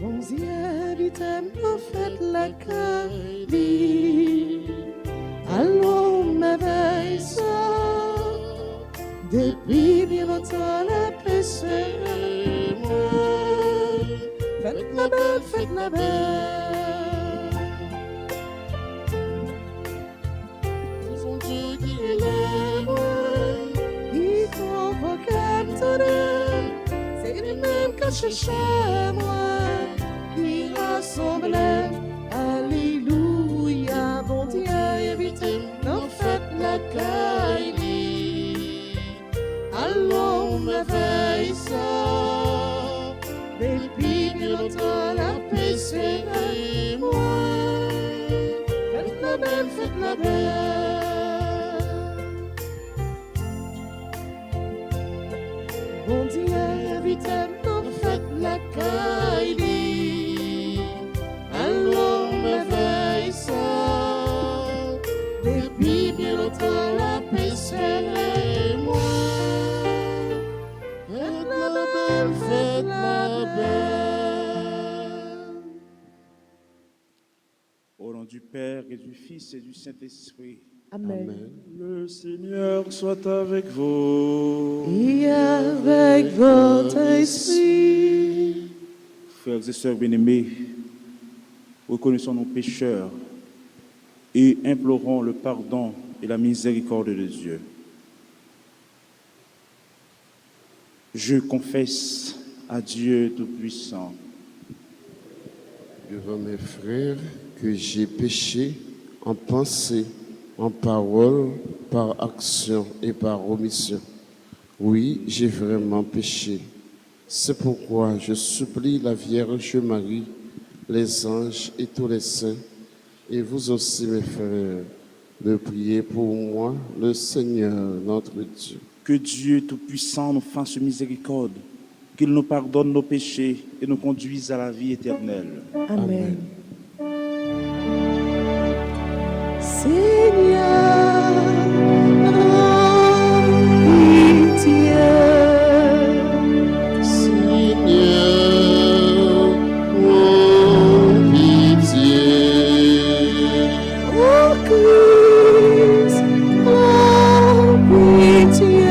11e, 8e prophète la Cali. Allons, m'éveille ça. Depuis bien longtemps, la paix serait moi. Faites la belle, faites la belle. Son Dieu qui est loin, Il convoque à me donner. C'est lui-même que je cherche moi. Qui rassemble. Alléluia, bon Dieu, évitez nos fêtes la Kaili. Allons, m'éveille ça. Depuis bien longtemps, la paix serait moi. Faites la belle, faites la belle. Bon Dieu, évitez nos fêtes la Kaili. Allons, m'éveille ça. Depuis bien longtemps, la paix serait moi. faites la belle, faites la belle. Au nom du Père et du Fils et du Saint-Esprit. Amen. Le Seigneur soit avec vous. Et avec votre esprit. Frères et sœurs bien-aimés, reconnaissons nos pécheurs et implorons le pardon et la miséricorde de Dieu. Je confesse à Dieu Tout-Puissant Devant mes frères, que j'ai péché en pensée, en parole, par action et par omission. Oui, j'ai vraiment péché. C'est pourquoi je supplie la Vierge Marie, les anges et tous les saints, et vous aussi mes frères, de prier pour moi, le Seigneur notre Dieu. que Dieu Tout-Puissant nous fasse miséricorde, qu'il nous pardonne nos péchés et nous conduise à la vie éternelle. Amen. Seigneur, rends pitié. Seigneur, oh pitié. Oh Christ, rends pitié.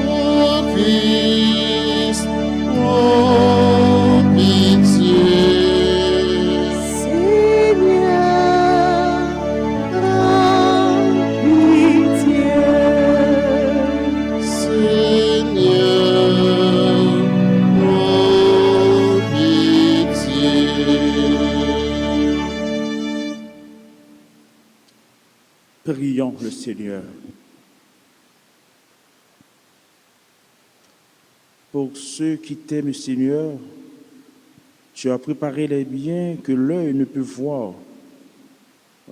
Oh Christ, oh pitié. Seigneur, rends pitié. Seigneur, oh pitié. Prions le Seigneur. Pour ceux qui t'aiment, Seigneur, tu as préparé les biens que l'œil ne peut voir.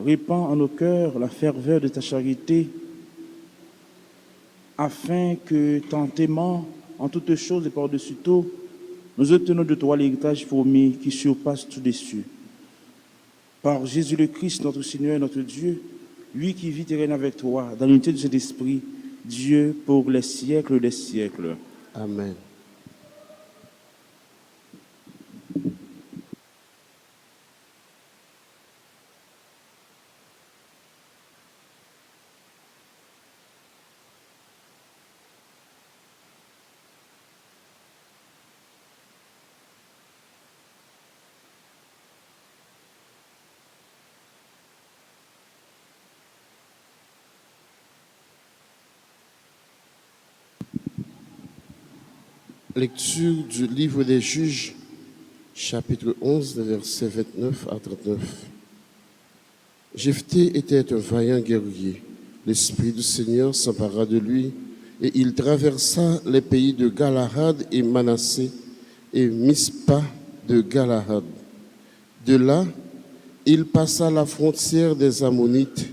Répands en nos cœurs la ferveur de ta charité, afin que, t'en t'aimant en toutes choses et par-dessus tout, nous obtenons de toi l'héritage promis qui surpasse tout déçu. Par Jésus le Christ, notre Seigneur et notre Dieu, lui qui vit et règne avec toi, dans l'unité de cet esprit, Dieu pour les siècles des siècles. Amen. Lecture du livre des Juges, chapitre 11, versets 29 à 39. Jephthé était un vaillant guerrier. L'Esprit du Seigneur s'empara de lui et il traversa les pays de Galahad et Manassé et Mispa de Galahad. De là, il passa la frontière des Ammonites.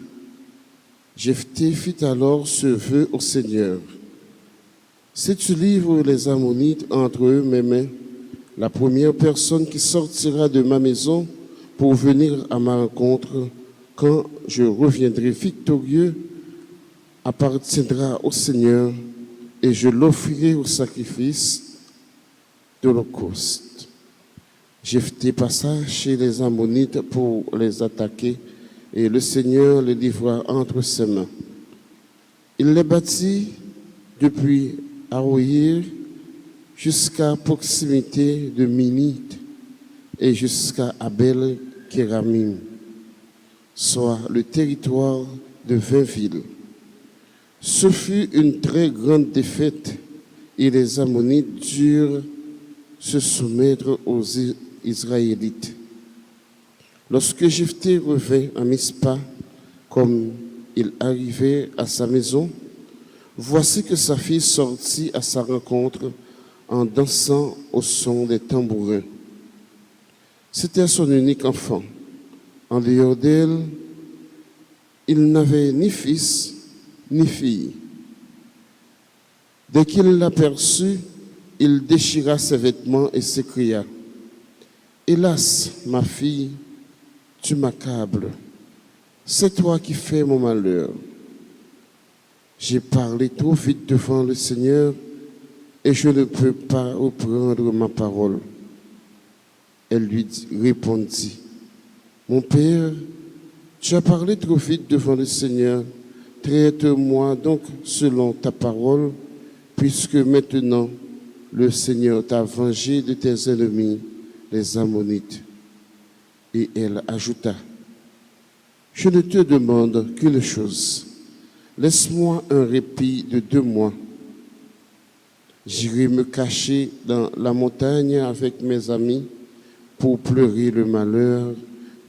Jephthé fit alors ce vœu au Seigneur. Si tu livres les Ammonites entre eux, mes mains, la première personne qui sortira de ma maison pour venir à ma rencontre, quand je reviendrai victorieux, appartiendra au Seigneur et je l'offrirai au sacrifice d'Holocauste. Jephthé passa chez les Ammonites pour les attaquer, et le Seigneur les livra entre ses mains. Il les battit depuis Aroïr jusqu'à proximité de Minite et jusqu'à Abel-Kéramim, soit le territoire de 20 villes. Ce fut une très grande défaite et les Ammonites durent se soumettre aux Israélites. Lorsque Jephthé revint à Mispa, comme il arrivait à sa maison, voici que sa fille sortit à sa rencontre en dansant au son des tambourins. C'était son unique enfant. En dehors d'elle, il n'avait ni fils ni fille. Dès qu'il l'aperçut, il déchira ses vêtements et s'écria : « Hélas, ma fille, tu m'accables. C'est toi qui fais mon malheur. J'ai parlé trop vite devant le Seigneur et je ne peux pas reprendre ma parole. » Elle lui répondit : « Mon père, tu as parlé trop vite devant le Seigneur. Traite-moi donc selon ta parole, puisque maintenant le Seigneur t'a vengé de tes ennemis, les Ammonites. » Et elle ajouta : « Je ne te demande qu'une chose. Laisse-moi un répit de 2 mois. J'irai me cacher dans la montagne avec mes amis pour pleurer le malheur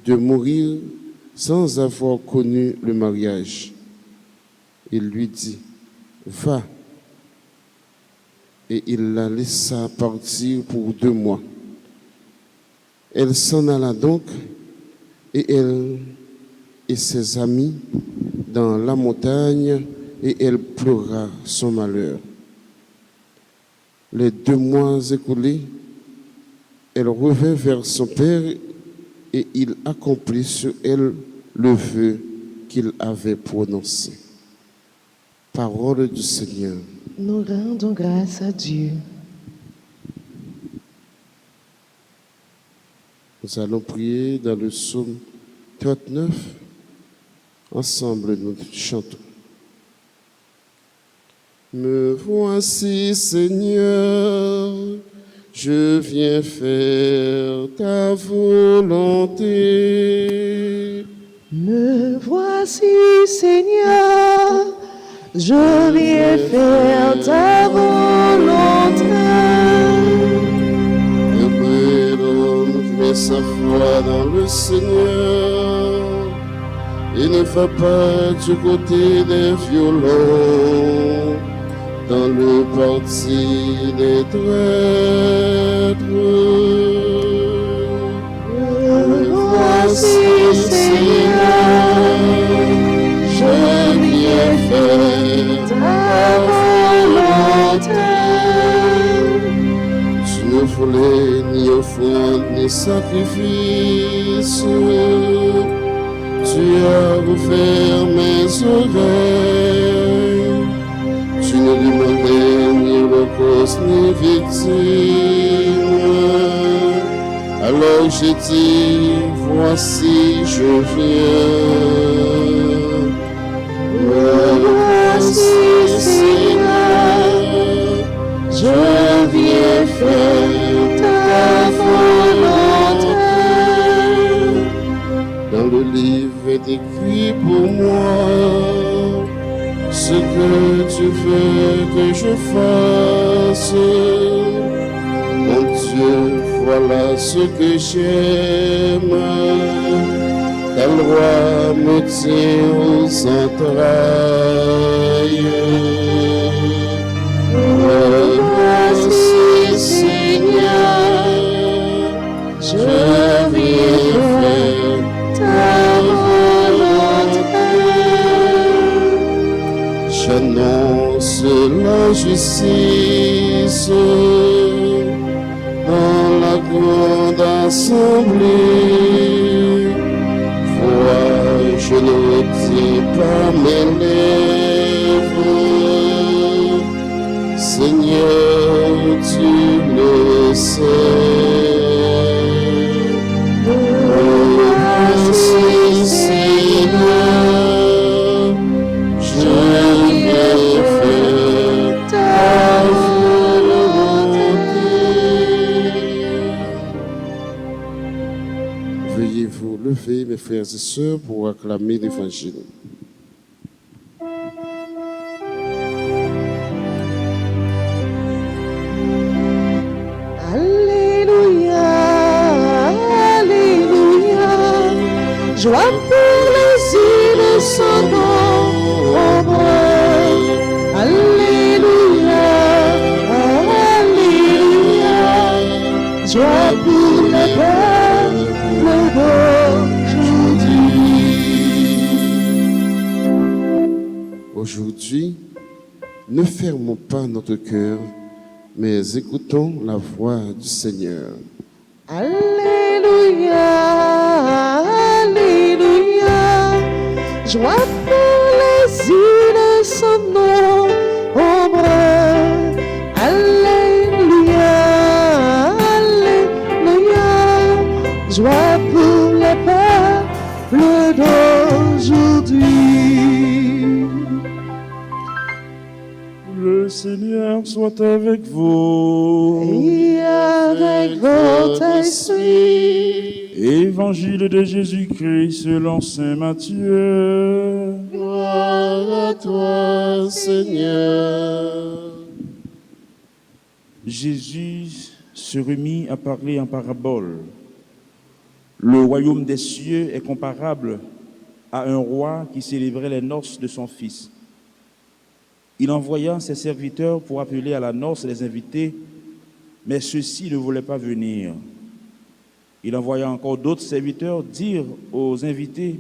de mourir sans avoir connu le mariage. » Il lui dit : « Va. » Et il la laissa partir pour 2 mois. Elle s'en alla donc, et elle et ses amis dans la montagne, et elle pleura son malheur. Les 2 mois écoulés, elle revint vers son père, et il accomplit sur elle le vœu qu'il avait prononcé. Parole du Seigneur. Nous rendons grâce à Dieu. Nous allons prier dans le psaume 39. Ensemble, nous chantons. Me voici, Seigneur, je viens faire ta volonté. Me voici, Seigneur, je viens faire ta volonté. Heureux l'homme qui met sa foi dans le Seigneur et ne va pas du côté des violents, dans le parti des traîtres. Me voici, Seigneur, je viens faire ta volonté. Tu ne voulais ni offrande ni sacrifice. Tu as ouvert mes oreilles. Tu ne demandais ni holocauste ni victime. Alors j'ai dit, voici je viens. Voici, Seigneur, je viens faire ta volonté. Dans le livre est écrit pour moi ce que tu veux que je fasse. Mon Dieu, voilà ce que j'aime. Ta loi me tient aux entrailles. Voici, Seigneur, je viens faire ta volonté. J'annonce la justice dans la grande assemblée. Vois, je ne retiens pas mes lèvres. Seigneur, tu le sais. levez, mes frères et sœurs, pour acclamer l'Évangile. Alléluia, Alléluia, joie pour les innocents nombreux. Alléluia, Alléluia, joie pour le peuple d'aujourd'hui. Aujourd'hui, ne fermons pas notre cœur, mais écoutons la voix du Seigneur. Alléluia, Alléluia, joie pour les innocents nombreux. Alléluia, Alléluia, joie pour le peuple d'aujourd'hui. Le Seigneur soit avec vous. Et avec votre esprit. Évangile de Jésus-Christ selon saint Matthieu. Gloire à toi, Seigneur. Jésus se remit à parler en parabole. Le royaume des cieux est comparable à un roi qui célébrait les noces de son fils. Il envoya ses serviteurs pour appeler à la noce les invités, mais ceux-ci ne voulaient pas venir. Il envoya encore d'autres serviteurs dire aux invités,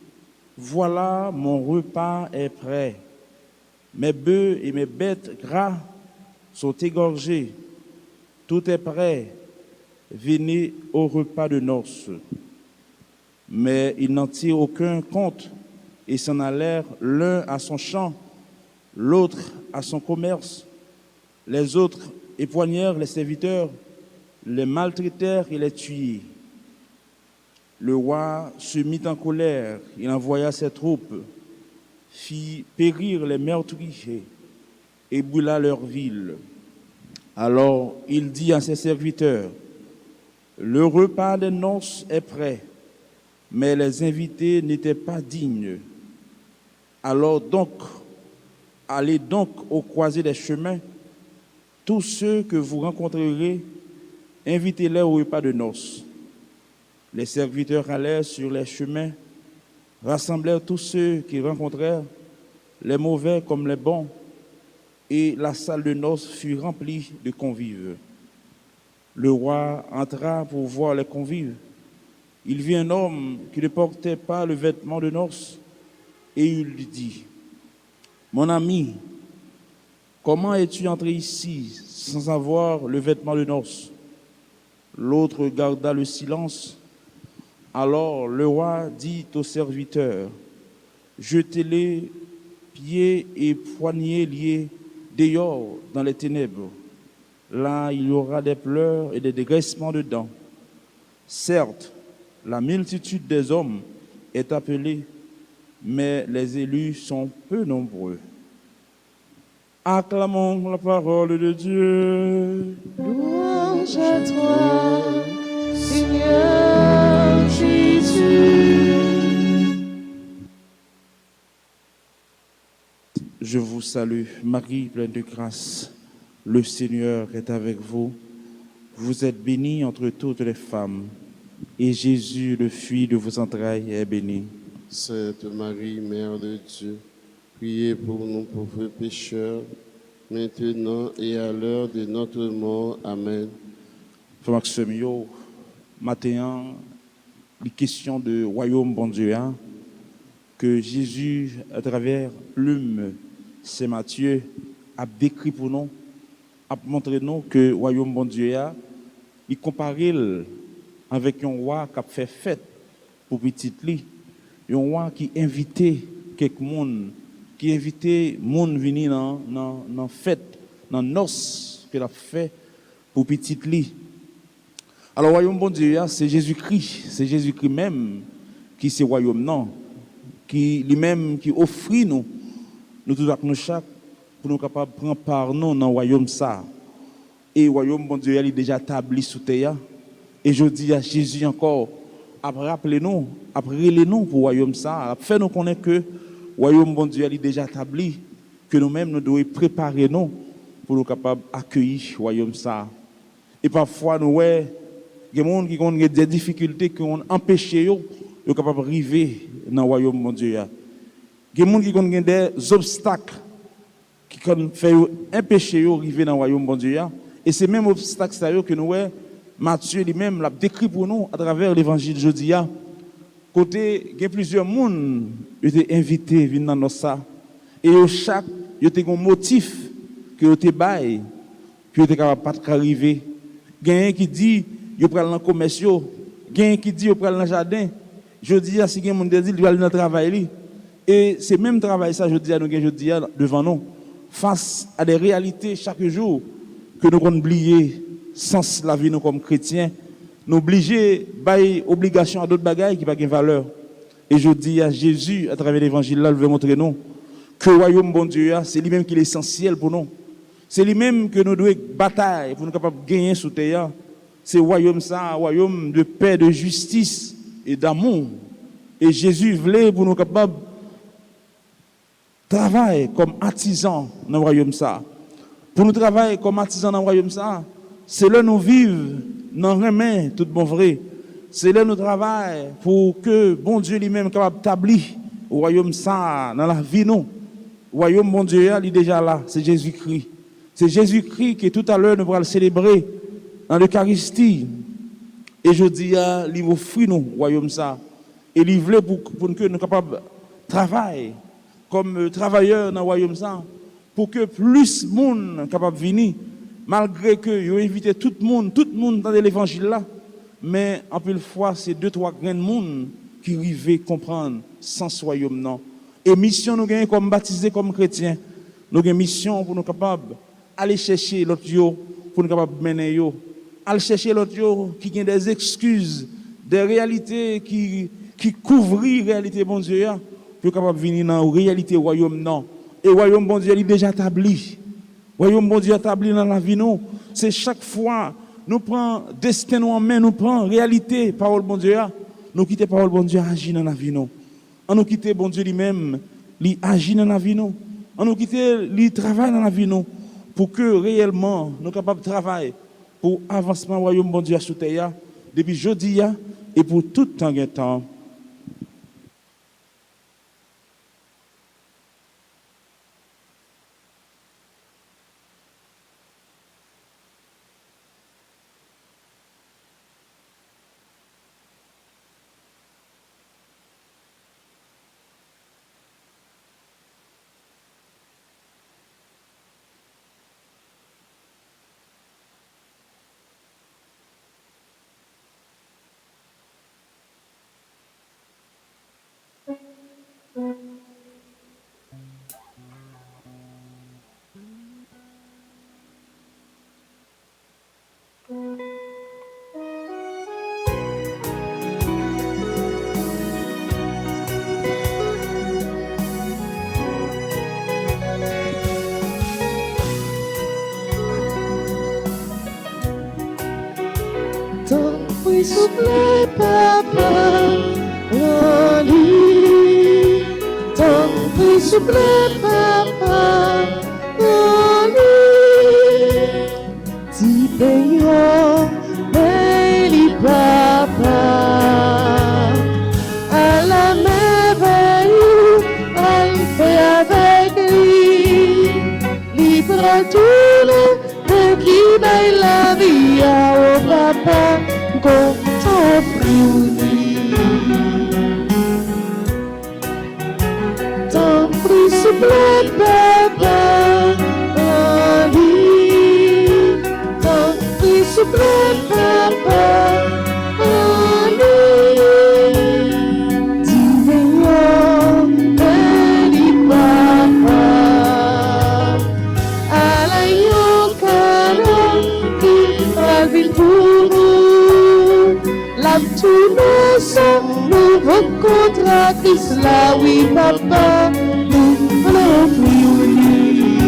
« Voilà, mon repas est prêt. Mes bœufs et mes bêtes gras sont égorgés. Tout est prêt. Venez au repas de noces. » Mais ils n'en tirent aucun compte et s'en allèrent l'un à son champ, l'autre à son commerce. Les autres époignèrent les serviteurs, les maltraitèrent et les tuèrent. Le roi se mit en colère, il envoya ses troupes, fit périr les meurtriers et brûla leur ville. Alors il dit à ses serviteurs, « Le repas des noces est prêt, mais les invités n'étaient pas dignes. Alors donc, allez donc aux croisées des chemins, tous ceux que vous rencontrerez, invitez-les au repas de noces. » Les serviteurs allèrent sur les chemins, rassemblèrent tous ceux qu'ils rencontrèrent, les mauvais comme les bons, et la salle de noces fut remplie de convives. Le roi entra pour voir les convives. Il vit un homme qui ne portait pas le vêtement de noces, et il lui dit, « Mon ami, comment es-tu entré ici sans avoir le vêtement de noces ?» L'autre garda le silence. Alors le roi dit aux serviteurs, « Jetez-les pieds et poignets liés dehors dans les ténèbres. Là, il y aura des pleurs et des dégraissements de dents. Certes, la multitude des hommes est appelée, mais les élus sont peu nombreux. » Acclamons la parole de Dieu. Louange à toi, Seigneur Jésus. Je vous salue, Marie, pleine de grâce. Le Seigneur est avec vous. Vous êtes bénie entre toutes les femmes, et Jésus, le fruit de vos entrailles, est béni. Sainte Marie, Mère de Dieu, priez pour nous pauvres pécheurs, maintenant et à l'heure de notre mort. Amen. Frère Maxime, yo, matin, les questions de royaume bon Dieu, que Jésus, à travers plume Saint Matthieu, a décrit pour nous, a montré nous que le royaume bon Dieu, il compare avec un roi qui a fait fête pour petit lit, un roi qui invitait quelques monde, qui invitait monde venir dans fête, dans noces qu'il a fait pour petit lit. Alors, le royaume bon Dieu, c'est Jésus-Christ même qui c'est royaume, non, qui lui-même qui offre nous tous nous chaque pour nous capables de prendre part nous dans le royaume ça. Et le royaume bon Dieu il est déjà établi sous terre. Et je dis à Jésus encore, après rappelez-nous, après relez-nous pour le royaume ça, fait nous connaître que le royaume bon Dieu est déjà établi, que nous-mêmes nous devons préparer nous pour nous capables d'accueillir le royaume ça. Et parfois nous ouais, il y a des gens qui ont des difficultés qui ont empêché de capable arriver dans le royaume bon Dieu. Il y a des gens qui ont des obstacles qui ont fait empêcher de arriver dans le royaume bon Dieu. Et c'est même obstacle que nous ouais, Matthieu lui-même l'a décrit pour nous à travers l'évangile de jeudi. Côté, il y a plusieurs personnes qui ont été invités à venir dans nos ça. Et chaque, il y a un motif que vous avez bail, que vous êtes capable d'arriver. Il y a un qui dit, il prend dans le commerce, il y a un qui dit, il prend dans le jardin. Je dis, si il y a un qui dit, il doit aller dans le travail. Et c'est même travail, ça, je dis devant nous, face à des réalités chaque jour que nous avons oublié sans la vie nous comme chrétiens, nous obligés bailler obligation à d'autres bagailles qui n'ont pas de valeur. Et je dis à Jésus, à travers l'évangile là, il veut montrer nous que le royaume bon Dieu, c'est lui-même qui est essentiel pour nous. C'est lui-même que nous devons batailler pour nous capables de gagner sous terre. C'est le royaume ça, un royaume de paix, de justice et d'amour. Et Jésus voulait pour nous capables de travailler comme artisans dans le royaume ça. Pour nous travailler comme artisans dans le royaume ça, c'est là nous vivons dans le main, tout bon vrai. C'est là nous travaillons pour que bon Dieu lui-même capable d'établir le royaume ça dans la vie nous. Le royaume bon Dieu il est déjà là, c'est Jésus-Christ. C'est Jésus-Christ qui tout à l'heure nous allons le célébrer dans l'Eucharistie. Et je dis il offre nous le royaume ça. Et il voulait pour que nous soyons capables de travailler comme travailleurs dans le royaume ça, pour que plus de monde soit capable de venir. Malgré que ils ont invité tout le monde dans l'évangile là, mais en plus de fois, c'est 2-3 grains de monde qui arrivent comprendre sans ce royaume non. Et mission nous gagnons comme baptisés comme chrétiens, nous avons mission pour nous capables aller chercher l'autre yo, pour nous capables mener yo, aller chercher l'autre yo qui a des excuses, des réalités qui couvrent la réalité bon Dieu pour capable venir dans la réalité royaume non. Et royaume bon Dieu il est déjà établi. Royaume bon Dieu établi dans la vie nous, c'est chaque fois nous prenons destin en main, nous prenons réalité, parole bon Dieu, nous quittons parole bon Dieu agir dans la vie nous. On nous quitte bon Dieu lui-même, lui agir dans la vie nous. On nous quitte lui travailler dans la vie nous pour que réellement nous capables de travailler pour avancement royaume bon Dieu sous terre depuis jeudi et pour tout temps et temps. Souffle papa en lui, ton prix souffle papa en lui, ti payons belle papa à la merveille, elle fait avec lui, libre tout le qui baille la vie au papa. Content priori, ton prix souffle papa en lui, ton prix souffle papa en lui, dis-moi, petit papa, à la yokana qui va vite pour nous. Tout nous sommes nouveau contrat Christ là, oui papa, nous allons prier.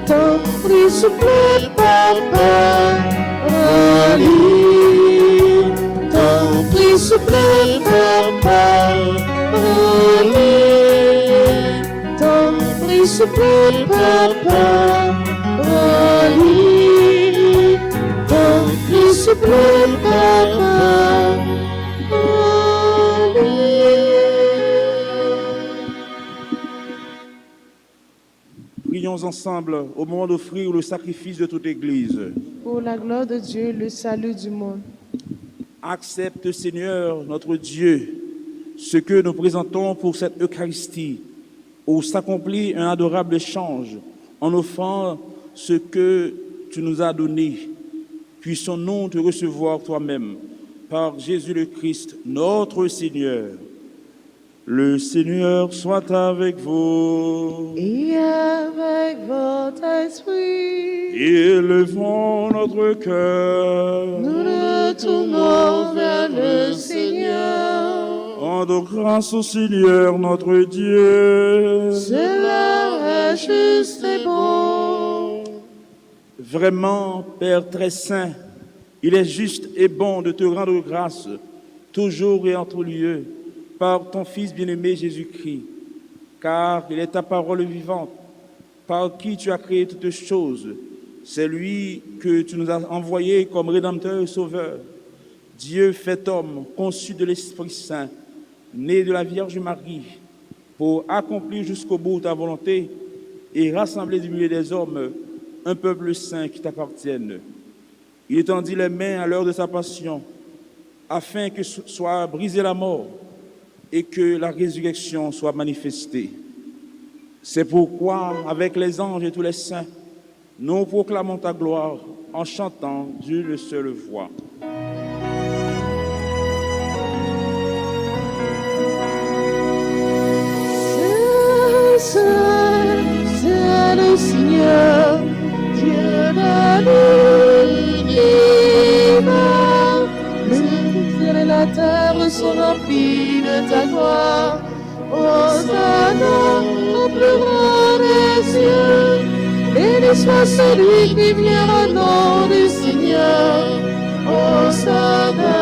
Ton prix souffle papa relis. Ton prix souffle, papa, relis. Ton prix souffle, papa, relis. Ton prix souffle, papa, Prions ensemble au moment d'offrir le sacrifice de toute l'Église. Pour la gloire de Dieu, le salut du monde. Accepte, Seigneur, notre Dieu, ce que nous présentons pour cette Eucharistie, où s'accomplit un adorable échange en offrant ce que tu nous as donné. Puissons-nous te recevoir toi-même par Jésus le Christ, notre Seigneur. Le Seigneur soit avec vous. Et avec votre esprit, Élevons notre cœur. nous retournons vers le Seigneur. Rendons grâce au Seigneur notre Dieu. Cela est juste et bon. Vraiment, Père très saint, il est juste et bon de te rendre grâce, toujours et en tout lieu, par ton Fils bien-aimé Jésus-Christ, car il est ta parole vivante, par qui tu as créé toutes choses. C'est lui que tu nous as envoyé comme Rédempteur et Sauveur. Dieu fait homme, conçu de l'Esprit Saint, né de la Vierge Marie, pour accomplir jusqu'au bout ta volonté et rassembler du milieu des hommes un peuple saint qui t'appartienne. Il étendit les mains à l'heure de sa passion, afin que soit brisée la mort et que la résurrection soit manifestée. C'est pourquoi, avec les anges et tous les saints, nous proclamons ta gloire en chantant d'une seule voix. C'est le Seigneur, Dieu de l'univers. Le ciel et la terre sont remplis de ta gloire. Hosanna au plus haut des cieux. Béni soit celui qui vient au nom du Seigneur. Hosanna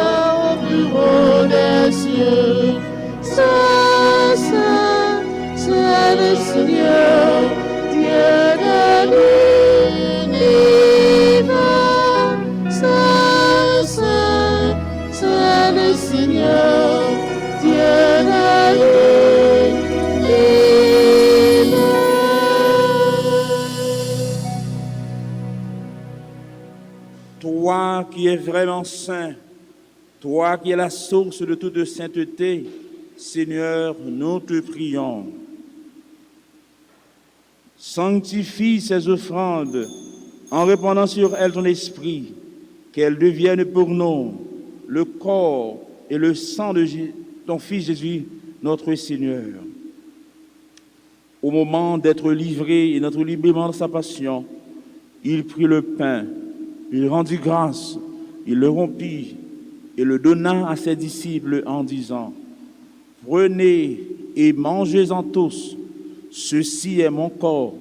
au plus haut des cieux. Saint, Saint, c'est le Seigneur, Dieu de l'univers. Saint, Saint, c'est le Seigneur, Dieu de l'univers. Toi qui es vraiment saint, toi qui es la source de toute sainteté, Seigneur, nous te prions. Sanctifie ces offrandes en répandant sur elles ton esprit, qu'elles deviennent pour nous le corps et le sang de ton Fils Jésus, notre Seigneur. Au moment d'être livré et d'être librement dans sa passion, il prit le pain, il rendit grâce, il le rompit et le donna à ses disciples en disant: Prenez et mangez-en tous, ceci est mon corps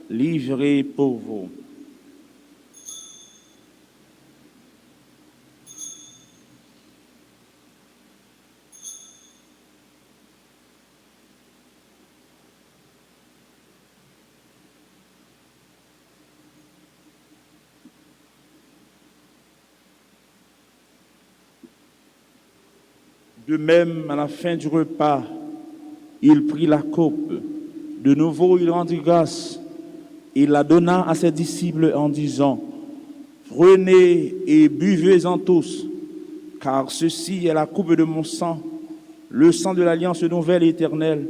livré pour vous. De même, à la fin du repas, il prit la coupe. De nouveau, il rendit grâce. Il la donna à ses disciples en disant: Prenez et buvez-en tous, car ceci est la coupe de mon sang, le sang de l'alliance nouvelle et éternelle,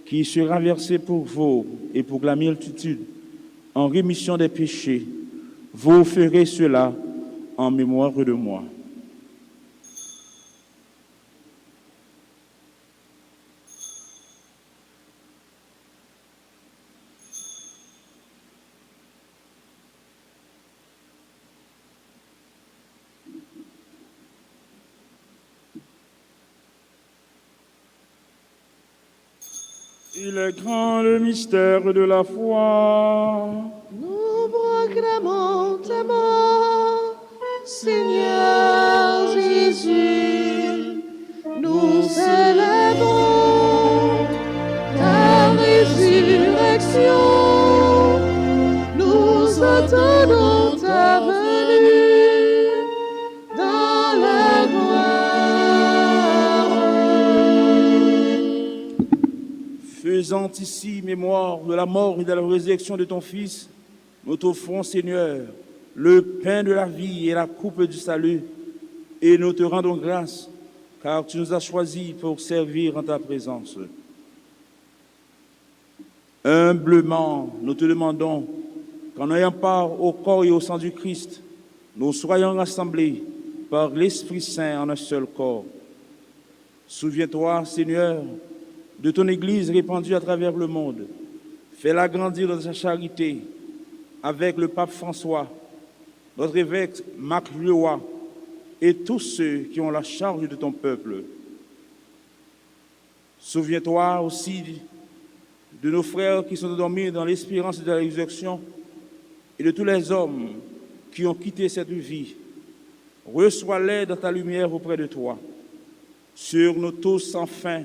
qui sera versé pour vous et pour la multitude en rémission des péchés. Vous ferez cela en mémoire de moi. Il est grand le mystère de la foi. Nous proclamons ta mort, Seigneur Jésus, nous célébrons ta résurrection. Nous attendons ta venue dans la gloire. Faisant ici mémoire de la mort et de la résurrection de ton Fils, nous t'offrons, Seigneur, le pain de la vie et la coupe du salut, et nous te rendons grâce, car tu nous as choisis pour servir en ta présence. Humblement, nous te demandons qu'en ayant part au corps et au sang du Christ, nous soyons rassemblés par l'Esprit Saint en un seul corps. Souviens-toi, Seigneur, de ton Église répandue à travers le monde. Fais-la grandir dans sa charité avec le pape François, notre évêque Marc Leroy et tous ceux qui ont la charge de ton peuple. Souviens-toi aussi de nos frères qui sont endormis dans l'espérance de la résurrection et de tous les hommes qui ont quitté cette vie. Reçois-les dans ta lumière auprès de toi. Sur nous tous sans fin,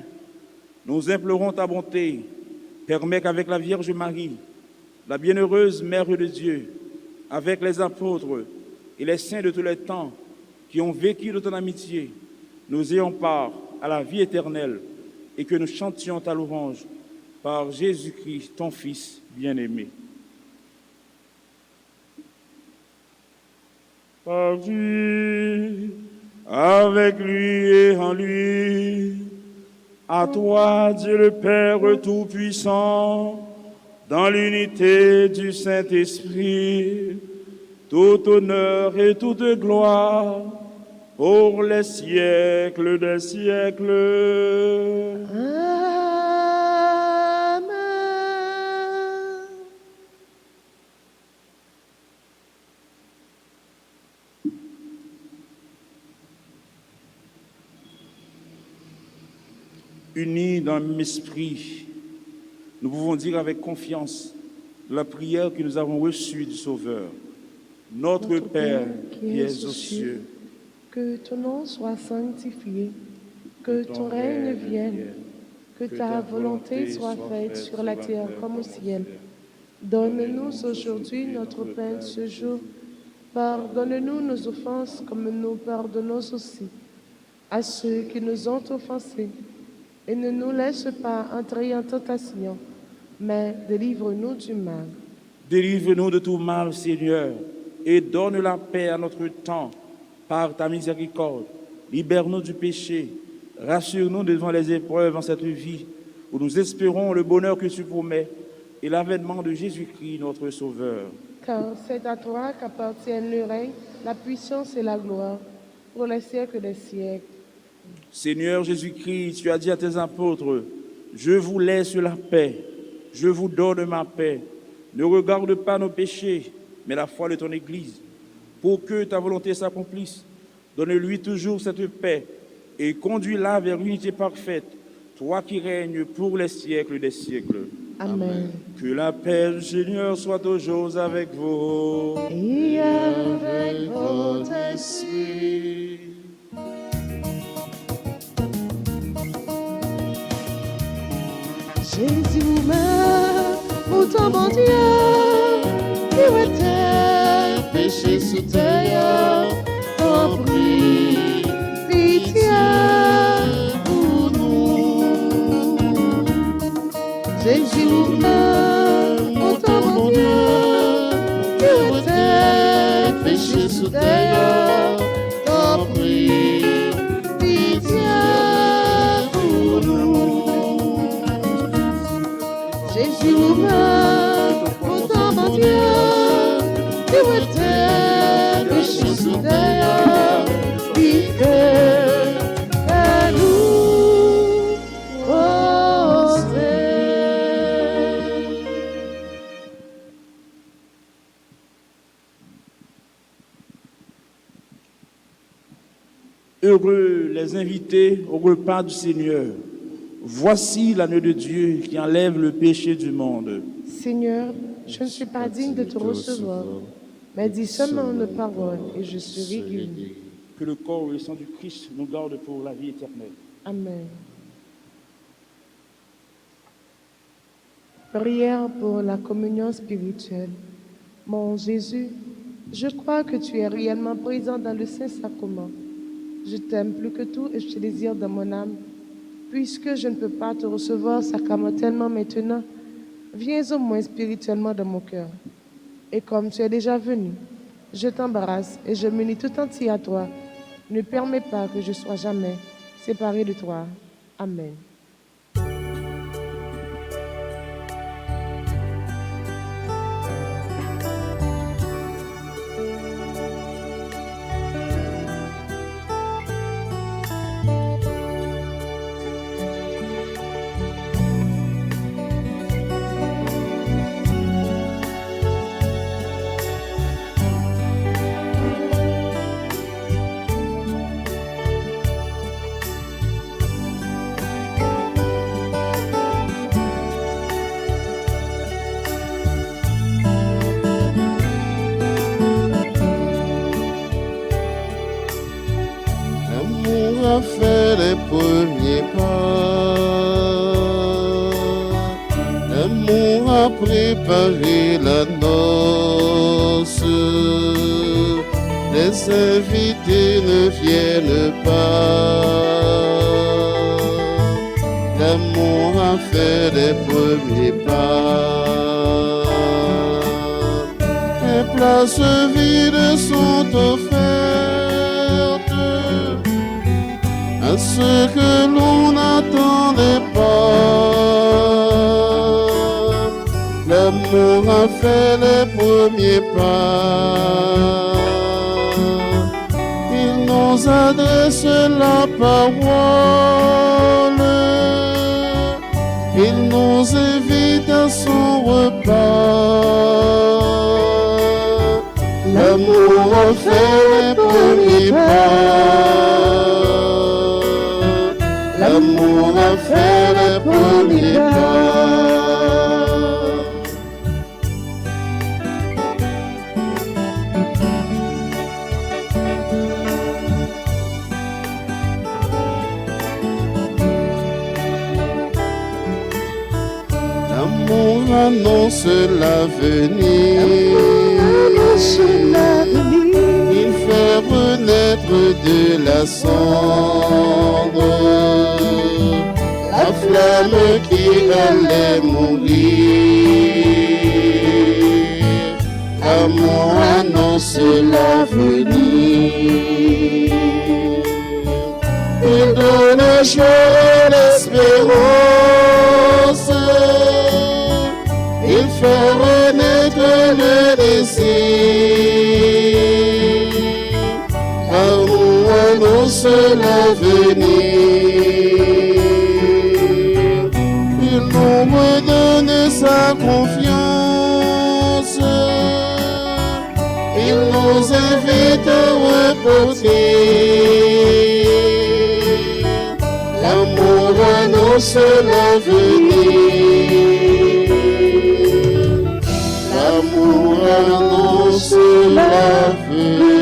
nous implorons ta bonté. Permets qu'avec la Vierge Marie, la bienheureuse Mère de Dieu, avec les apôtres et les saints de tous les temps qui ont vécu de ton amitié, nous ayons part à la vie éternelle et que nous chantions ta louange par Jésus-Christ, ton Fils bien-aimé. Par lui, avec lui et en lui, à toi, Dieu le Père Tout-Puissant, dans l'unité du Saint-Esprit, tout honneur et toute gloire pour les siècles des siècles. Amen. Unis dans le même esprit, nous pouvons dire avec confiance la prière que nous avons reçue du Sauveur. Notre Père qui es aux cieux, que ton nom soit sanctifié, que ton règne vienne, que ta volonté soit faite sur la terre comme au ciel. Donne-nous aujourd'hui notre pain de ce jour. Pardonne-nous nos offenses comme nous pardonnons aussi à ceux qui nous ont offensés. Et ne nous laisse pas entrer en tentation, mais délivre-nous du mal. Délivre-nous de tout mal, Seigneur, et donne la paix à notre temps par ta miséricorde. Libère-nous du péché, rassure-nous devant les épreuves en cette vie, où nous espérons le bonheur que tu promets et l'avènement de Jésus-Christ, notre Sauveur. Car c'est à toi qu'appartiennent le règne, la puissance et la gloire, pour les siècles des siècles. Seigneur Jésus-Christ, tu as dit à tes apôtres, je vous laisse la paix, je vous donne ma paix. Ne regarde pas nos péchés, mais la foi de ton Église, pour que ta volonté s'accomplisse. Donne-lui toujours cette paix et conduis-la vers l'unité parfaite, toi qui règnes pour les siècles des siècles. Amen. Que la paix du Seigneur soit toujours avec vous. Et avec votre esprit. Jésus meurt pour ton bon Dieu, qui était péché sous terre, t'en prie, pitié pour nous. Jésus meurt pour ton bon Dieu, qui était péché sous terre, t'en prie, pitié pour nous. Jésus meurt pour ton bon Dieu, qui était péché sous terre, puis que nous rosser. Heureux les invités au repas du Seigneur. Voici l'agneau de Dieu qui enlève le péché du monde. Seigneur, je ne suis pas digne de te recevoir, mais dis seulement une parole et je serai guéri. Que le corps et le sang du Christ nous gardent pour la vie éternelle. Amen. Prière pour la communion spirituelle. Mon Jésus, je crois que tu es réellement présent dans le Saint-Sacrement. Je t'aime plus que tout et je te désire dans mon âme. Puisque je ne peux pas te recevoir sacramentellement maintenant, viens au moins spirituellement dans mon cœur. Et comme tu es déjà venu, je t'embrasse et je m'unis tout entier à toi. Ne permets pas que je sois jamais séparé de toi. Amen. A fait les premiers pas. L'amour a préparé la noce. Les invités ne viennent pas. L'amour a fait les premiers pas. Les places vides sont offertes à ceux que l'on n'attendait pas. L'amour a fait les premiers pas. Il nous adresse la parole. Il nous invite à son repas. L'amour a fait les premiers pas. L'amour a fait les premiers pas. L'amour annonce l'avenir. Il fait renaître de la cendre la flamme qui allait mourir. L'amour annonce l'avenir. Il donne joie et l'espérance. Il fait renaître le désir. L'amour annonce l'avenir. Il nous redonne sa confiance. Il nous invite à reposer. L'amour annonce l'avenir. L'amour annonce l'avenir.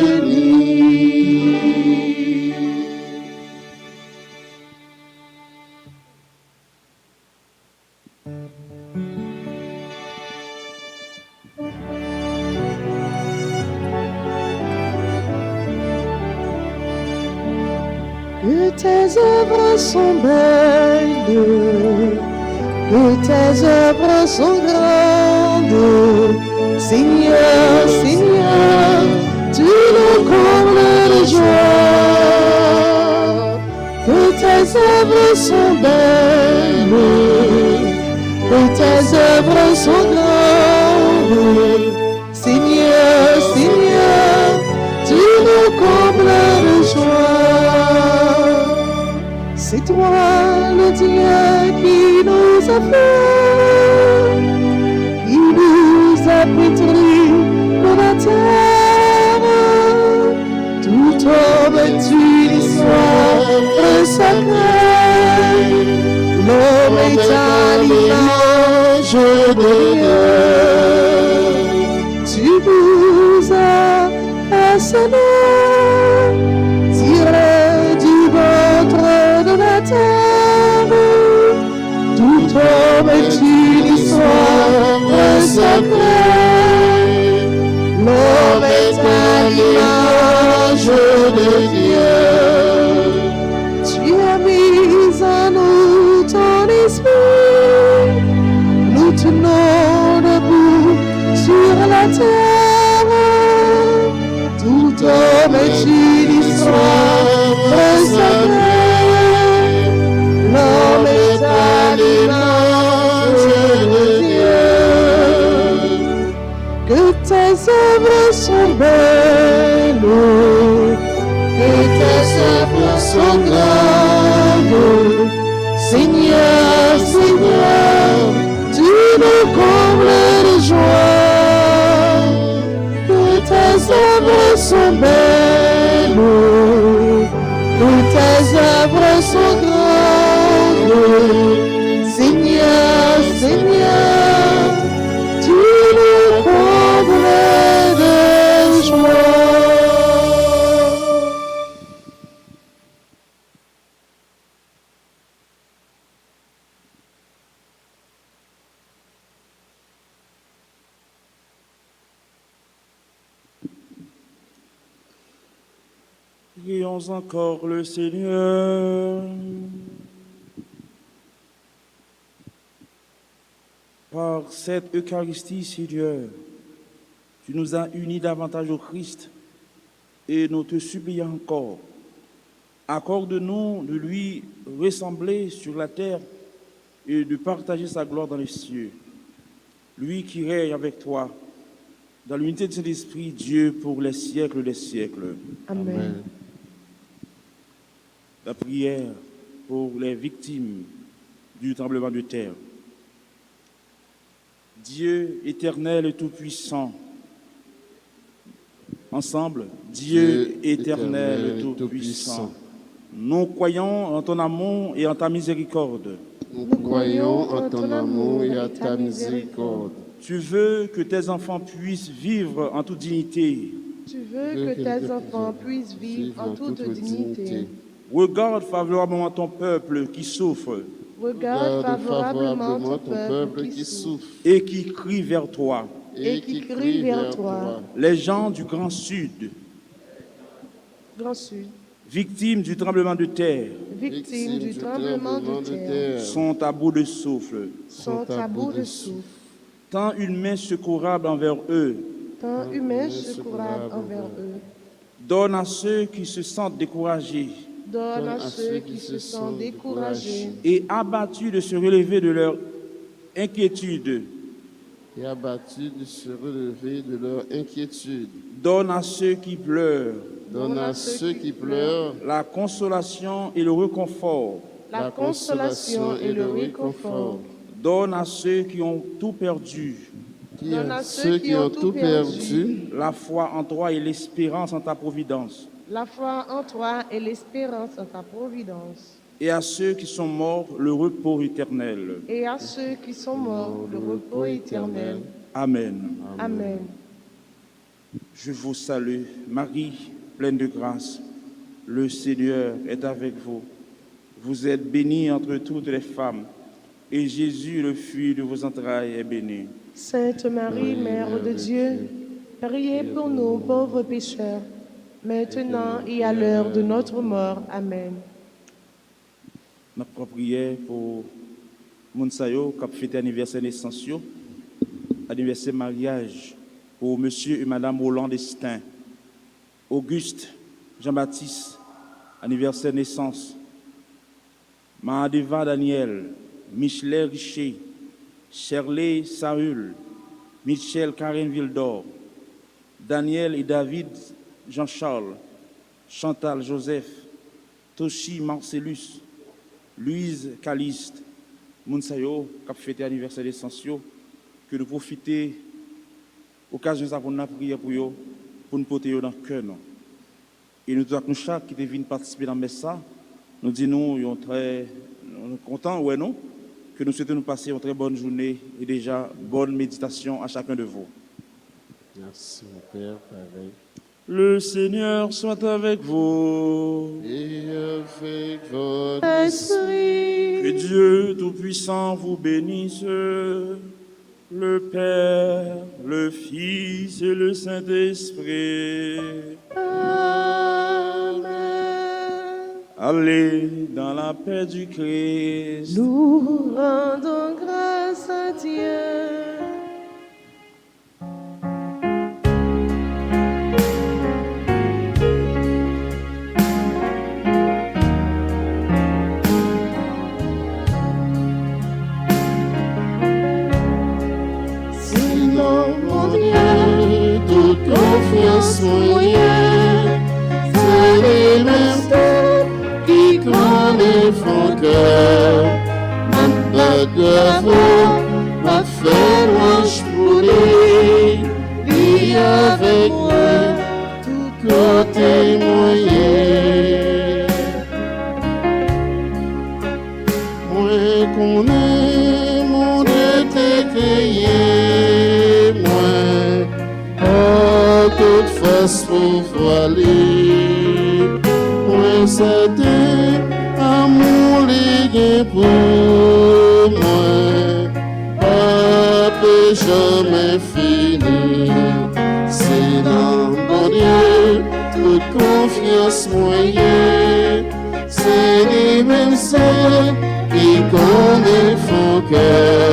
Que tes œuvres sont belles, que tes œuvres sont grandes. Seigneur, Seigneur, tu nous combles de joie. Que tes œuvres sont belles, que tes œuvres sont grandes. Seigneur, Seigneur, tu nous combles de joie. C'est toi le Dieu qui nous a fait, qui nous a pétri de la terre. Tout homme tu l'histoire sacrée. L'homme est à l'image de Dieu. Tu nous as Seigneur, tiré du ventre de la terre, tout homme est une histoire sacrée. L'homme est à l'image de Dieu. Tu as mis en nous ton esprit. Nous tenons debout sur la terre. Tout homme est une histoire sacrée. L'homme est à l'image de Dieu. Que tes œuvres sont belles, que tes œuvres sont grandes. Seigneur, Seigneur, tu nous combles de joie. Que tes œuvres sont belles, que tes œuvres sont grandes. Seigneur, Seigneur, tu nous combles de joie. Prions encore le Seigneur. Par cette Eucharistie, Seigneur, tu nous as unis davantage au Christ et nous te supplions encore. Accorde-nous de lui ressembler sur la terre et de partager sa gloire dans les cieux. Lui qui règne avec toi dans l'unité de cet esprit, Dieu, pour les siècles des siècles. Amen. La prière pour les victimes du tremblement de terre. Dieu éternel et tout-puissant, ensemble, Dieu éternel et tout-puissant, nous croyons en ton amour et en ta miséricorde. Nous croyons en ton amour et à ta miséricorde. Tu veux que tes enfants puissent vivre en toute dignité. Tu veux que tes enfants puissent vivre en toute dignité. Regarde favorablement ton peuple qui souffre Regarde favorablement ton peuple qui souffre et qui crie vers toi. et qui crie vers toi. Les gens du Grand Sud, Grand Sud, victimes du tremblement de terre, victimes du tremblement de terre, sont à bout de souffle. sont à bout de souffle. Tends une main secourable envers eux. Tant humain secourable envers eux. Donne à ceux qui se sentent découragés Donne à ceux qui se sentent découragés et abattus de se relever de leur inquiétude. Et abattus de se relever de leur inquiétude. Donne à ceux qui pleurent Donne à ceux qui pleurent la consolation et le réconfort. la consolation et le réconfort. Donne à ceux qui ont tout perdu Donne à ceux qui ont tout perdu, la foi en toi et l'espérance en ta providence. La foi en toi et l'espérance en ta providence. Et à ceux qui sont morts, le repos éternel. Et à ceux qui sont morts, le repos éternel. Amen. Amen. Je vous salue, Marie, pleine de grâce. Le Seigneur est avec vous. Vous êtes bénie entre toutes les femmes, et Jésus, le fruit de vos entrailles, est béni. Sainte Marie, Mère de Dieu, priez pour nous pauvres pécheurs, maintenant et à l'heure de notre mort. Amen. Notre prière pour Mounsayo, qui a fêté anniversaire naissance, anniversaire mariage, pour monsieur et madame Roland Destin, Auguste Jean-Baptiste, anniversaire naissance, Mahadeva Daniel, Michelet Richer, Shirley Saül, Michel Karen Vildor, Daniel et David Jean-Charles, Chantal Joseph, Toshi Marcellus, Louise Caliste, Mounsayo, qui a fêté anniversaire d'Essentiaux, que nous profiter occasion pour nous prier pour eux, pour nous porter dans le cœur. Et nous tous chaque qui vient participer dans le message, nous disons nous sommes très contents, ouais non, que nous souhaitons nous passer une très bonne journée et déjà bonne méditation à chacun de vous. Merci mon Père, pareil. Le Seigneur soit avec vous. Et avec votre Esprit. Que Dieu Tout-Puissant vous bénisse, le Père, le Fils et le Saint-Esprit. Amen. Allez dans la paix du Christ. Nous rendons grâce à Dieu. Confiance moyenne, c'est les mêmes qui connaissent mon cœur. Ma paix d'avant m'a fait louange pour lui, lui avec moi, tout côté moyen. Moi qu'on est mon été créé, moi. Toute face pour voiler, moi c'était amour lié pour moi, pas jamais fini. C'est dans mon Dieu toute confiance moyenne, c'est les mêmes seuls qui connaissent mon cœur.